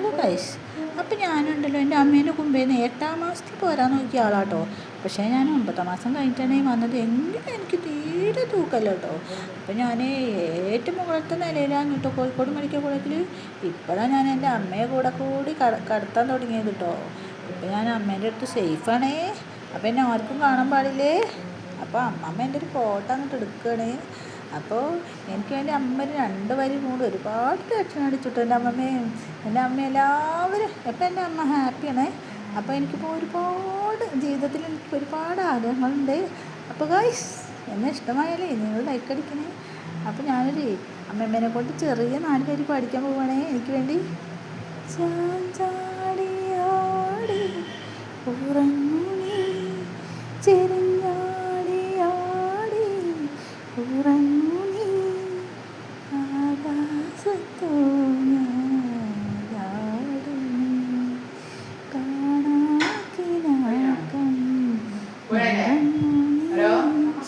Hello guys, അപ്പം ഞാനുണ്ടല്ലോ എൻ്റെ അമ്മേൻ്റെ കുമ്പേന്ന് 8-ാം മാസത്തിൽ പോരാൻ നോക്കിയ ആളാട്ടോ. പക്ഷേ ഞാൻ 9-ാം മാസം കഴിഞ്ഞിട്ടാണ് വന്നത്. എങ്കിലും എനിക്ക് തീരെ തൂക്കമല്ല കേട്ടോ. അപ്പം ഞാൻ ഏറ്റവും മുകളിലത്തെ നിലയിലാണ് കേട്ടോ കോഴിക്കോട് മെഡിക്കൽ കോളേജിൽ. ഇപ്പോഴാണ് ഞാൻ എൻ്റെ അമ്മയെ കൂടി കടത്താൻ തുടങ്ങിയത് കേട്ടോ. ഇപ്പം ഞാൻ അമ്മേൻ്റെ അടുത്ത് സേഫാണേ. അപ്പം എന്നെ ആർക്കും കാണാൻ പാടില്ലേ. അപ്പോൾ അമ്മ എൻ്റെ ഒരു ഫോട്ടോ അങ്ങോട്ട് എടുക്കുകയാണ്. അപ്പോൾ എനിക്ക് വേണ്ടി അമ്മ 2 വരി മൂട് ഒരുപാട് ടെൻഷൻ അടിച്ചിട്ടു എൻ്റെ അമ്മമ്മയും എൻ്റെ അമ്മ എല്ലാവരും. അപ്പം എൻ്റെ അമ്മ ഹാപ്പിയാണേ. അപ്പോൾ എനിക്കിപ്പോൾ ഒരുപാട് ജീവിതത്തിൽ എനിക്ക് ഒരുപാട് ആഗ്രഹങ്ങളുണ്ട്. അപ്പോൾ ഗൈസ്, എന്നെ ഇഷ്ടമായാലേ നിങ്ങൾ ലൈക്ക് അടിക്കണേ. അപ്പോൾ ഞാനൊരു അമ്മമ്മേനെ കൊണ്ട് ചെറിയ 4 വരി പഠിക്കാൻ പോവുകയാണേ എനിക്ക് വേണ്ടി. ചാഞ്ചാടിയാടി ഉറങ്ങുനി ചെറിഞ്ഞാടിയാടി ഉറങ്ങുനി ആകാശത്തോ ഞാനാടുന്നു കാണാക്കിനാക്കം